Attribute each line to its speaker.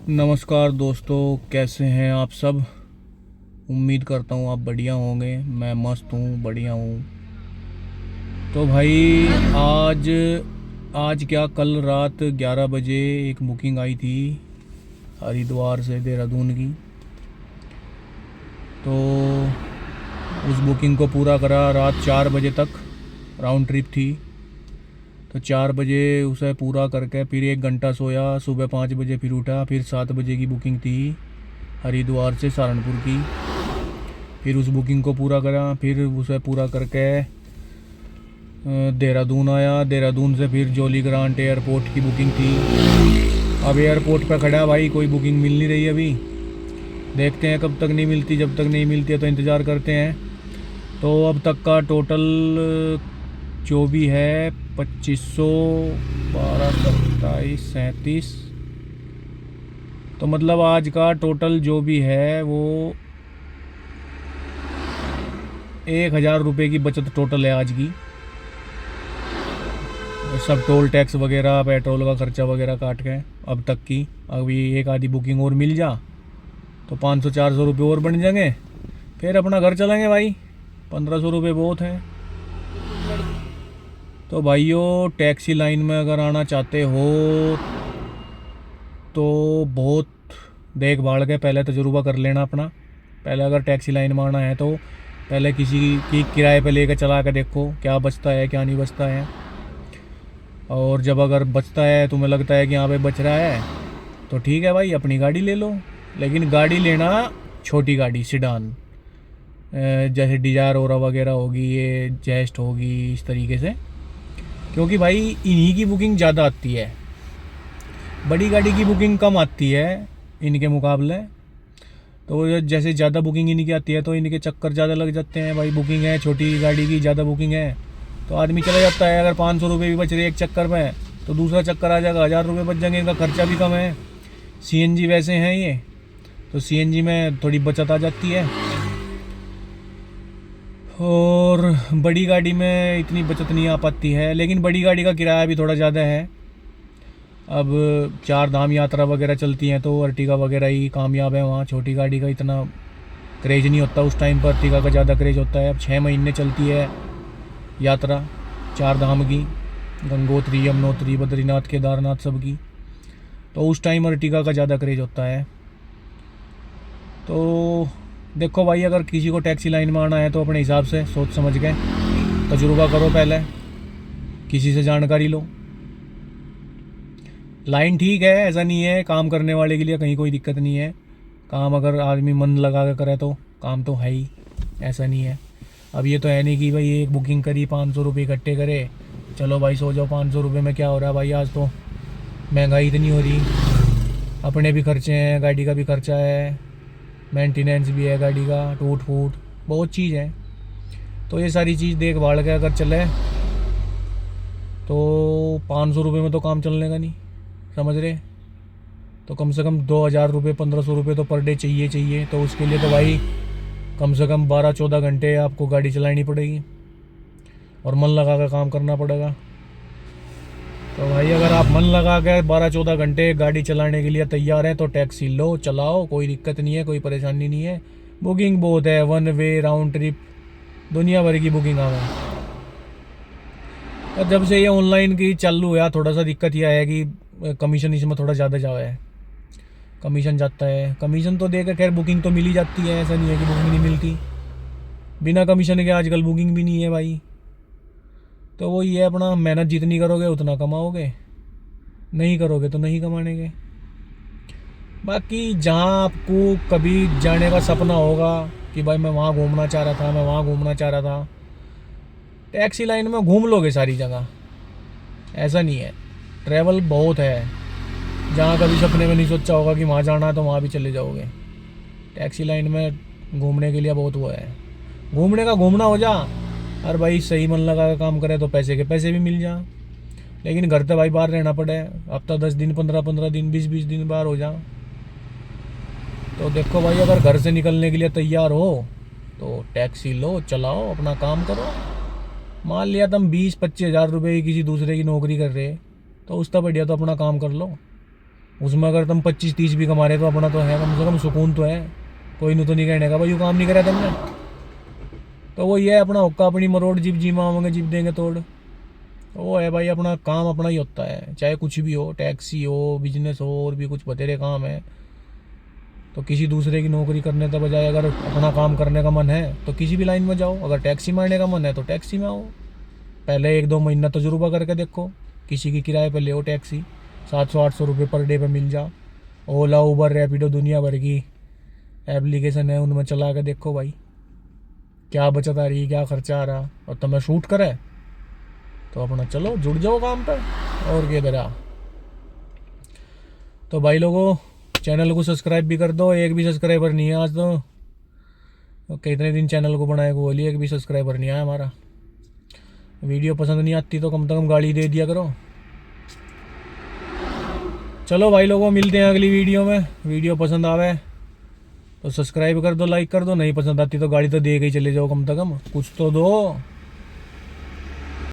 Speaker 1: नमस्कार दोस्तों, कैसे हैं आप सब। उम्मीद करता हूँ आप बढ़िया होंगे। मैं मस्त हूँ, बढ़िया हूँ। तो भाई आज आज क्या, कल रात 11 बजे एक बुकिंग आई थी हरिद्वार से देहरादून की। तो उस बुकिंग को पूरा करा। रात 4 बजे तक राउंड ट्रिप थी। तो 4 बजे उसे पूरा करके फिर 1 घंटा सोया। सुबह 5 बजे फिर उठा। फिर 7 बजे की बुकिंग थी हरिद्वार से सहारनपुर की। फिर उस बुकिंग को पूरा करा। फिर उसे पूरा करके देहरादून आया। देहरादून से फिर जॉली ग्रांट एयरपोर्ट की बुकिंग थी। अब एयरपोर्ट पर खड़ा भाई, कोई बुकिंग मिल नहीं रही अभी। देखते हैं कब तक नहीं मिलती। जब तक नहीं मिलती है तो इंतज़ार करते हैं। तो अब तक का टोटल जो भी है 2500, 12, 27, 37, तो मतलब आज का टोटल जो भी है वो 1000 रुपये की बचत टोटल है आज की। सब टोल टैक्स वगैरह, पेट्रोल का खर्चा वगैरह काट के अब तक की। अभी एक आधी बुकिंग और मिल जा तो 500-400 रुपये और बन जाएंगे। फिर अपना घर चलेंगे भाई। 1500 रुपये बहुत हैं। तो भाइयों, टैक्सी लाइन में अगर आना चाहते हो तो बहुत देख भाल के पहले तजुर्बा कर लेना अपना। पहले अगर टैक्सी लाइन में आना है तो पहले किसी की किराए पे लेकर चला के देखो क्या बचता है क्या नहीं बचता है। और जब अगर बचता है, तुम्हें लगता है कि यहाँ पे बच रहा है, तो ठीक है भाई, अपनी गाड़ी ले लो। लेकिन गाड़ी लेना छोटी गाड़ी, सिडान, जैसे डिजायर ओरा वगैरह होगी, ये जेस्ट होगी, इस तरीके से। क्योंकि भाई इन्हीं की बुकिंग ज़्यादा आती है, बड़ी गाड़ी की बुकिंग कम आती है इनके मुकाबले। तो जैसे ज़्यादा बुकिंग इनकी आती है तो इनके चक्कर ज़्यादा लग जाते हैं भाई। बुकिंग है छोटी गाड़ी की, ज़्यादा बुकिंग है तो आदमी चला जाता है। अगर 500 रुपये भी बच रहे एक चक्कर में तो दूसरा चक्कर आ जाएगा, 1000 रुपये बच जाएंगे। इनका खर्चा भी कम है। सीएनजी वैसे हैं ये, तो सीएनजी में थोड़ी बचत आ जाती है। और बड़ी गाड़ी में इतनी बचत नहीं आ पाती है। लेकिन बड़ी गाड़ी का किराया भी थोड़ा ज़्यादा है। अब 4 धाम यात्रा वगैरह चलती हैं तो अर्टिगा वगैरह ही कामयाब है वहाँ। छोटी गाड़ी का इतना क्रेज़ नहीं होता उस टाइम पर, अर्टिगा का ज़्यादा क्रेज़ होता है। अब 6 महीने चलती है यात्रा 4 धाम की, गंगोत्री, यमुनोत्री, बद्रीनाथ, केदारनाथ सब की। तो उस टाइम अर्टिगा का ज़्यादा क्रेज़ होता है। तो देखो भाई, अगर किसी को टैक्सी लाइन में आना है तो अपने हिसाब से सोच समझ के तजुर्बा करो। पहले किसी से जानकारी लो। लाइन ठीक है, ऐसा नहीं है, काम करने वाले के लिए कहीं कोई दिक्कत नहीं है। काम अगर आदमी मन लगा कर करे तो काम तो है ही, ऐसा नहीं है। अब ये तो है नहीं कि भाई एक बुकिंग करी 500 रुपये इकट्ठे करे, चलो भाई सो जाओ। 500 रुपये में क्या हो रहा है भाई, आज तो महंगाई इतनी हो रही। अपने भी खर्चे हैं, गाड़ी का भी खर्चा है, मेंटेनेंस भी है गाड़ी का, टूट फूट बहुत चीज़ है। तो ये सारी चीज़ देख भाल के अगर चले तो 500 रुपये में तो काम चलने का नहीं, समझ रहे। तो कम से कम 2000 रुपये, 1500 रुपये तो पर डे चाहिए। तो उसके लिए तो भाई कम से कम 12-14 घंटे आपको गाड़ी चलानी पड़ेगी और मन लगा कर काम करना पड़ेगा। तो भाई अगर आप मन लगा कर 12-14 घंटे गाड़ी चलाने के लिए तैयार हैं तो टैक्सी लो, चलाओ, कोई दिक्कत नहीं है, कोई परेशानी नहीं है। बुकिंग बहुत है, 1 वे राउंड ट्रिप, दुनिया भर की बुकिंग आ गई। और जब से ये ऑनलाइन की चालू हुआ, थोड़ा सा दिक्कत यह है कि कमीशन इसमें थोड़ा ज़्यादा जावा है। कमीशन जाता है, कमीशन तो देकर खैर बुकिंग तो मिल ही जाती है, ऐसा नहीं है कि बुकिंग नहीं मिलती। बिना कमीशन के आजकल बुकिंग भी नहीं है भाई। तो वो ये अपना मेहनत जितनी करोगे उतना कमाओगे, नहीं करोगे तो नहीं कमाने के। बाकी जहाँ आपको कभी जाने का सपना होगा कि भाई मैं वहाँ घूमना चाह रहा था, मैं वहाँ घूमना चाह रहा था, टैक्सी लाइन में घूम लोगे सारी जगह। ऐसा नहीं है, ट्रैवल बहुत है। जहाँ कभी सपने में नहीं सोचा होगा कि वहाँ जाना है तो वहाँ भी चले जाओगे। टैक्सी लाइन में घूमने के लिए बहुत वो है। घूमने का घूमना हो जा, और भाई सही मन लगा के काम करे तो पैसे के पैसे भी मिल जा। लेकिन घर तो भाई बाहर रहना पड़े, हफ्ता 10 दिन, 15-15 दिन, 20-20 दिन बाहर हो जा। तो देखो भाई, अगर घर से निकलने के लिए तैयार हो तो टैक्सी लो, चलाओ, अपना काम करो। मान लिया तुम 20-25 हज़ार रुपये की किसी दूसरे की नौकरी कर रहे तो उसका बढ़िया तो अपना काम कर लो। उसमें अगर तुम 25-30 भी कमा रहे तो अपना तो है, कम से कम सुकून तो है। कोई नहीं तो नहीं कहने का भाई यू काम नहीं करा तुमने। तो वो ये है अपना हुक्का अपनी मरोड़, जिप जी मांगेंगे जिप देंगे तोड़। वो है भाई अपना काम अपना ही होता है, चाहे कुछ भी हो, टैक्सी हो, बिजनेस हो, और भी कुछ बतेरे काम है। तो किसी दूसरे की नौकरी करने के बजाय अगर अपना काम करने का मन है तो किसी भी लाइन में जाओ। अगर टैक्सी मारने का मन है तो टैक्सी में आओ, पहले 1-2 महीना तजुर्बा करके देखो। किसी की किराए पर ले हो टैक्सी, 700-800 रुपये पर डे पे मिल जा। ओला, उबर, रैपिडो, दुनिया भर की एप्लीकेशन है, उनमें चला के देखो भाई क्या बचत आ रही, क्या खर्चा आ रहा। और तुम्हें शूट करे तो अपना चलो जुड़ जाओ काम पे, और क्या करा। तो भाई लोगों, चैनल को सब्सक्राइब भी कर दो। एक भी सब्सक्राइबर नहीं है आज तो कितने दिन चैनल को बनाए को बोलिए, एक भी सब्सक्राइबर नहीं आया हमारा। वीडियो पसंद नहीं आती तो कम से कम गाली दे दिया करो। चलो भाई लोगों, मिलते हैं अगली वीडियो में। वीडियो पसंद आवे तो सब्सक्राइब कर दो, लाइक कर दो, नहीं पसंद आती तो गाड़ी तो दे के ही चले जाओ, कम से कम कुछ तो दो।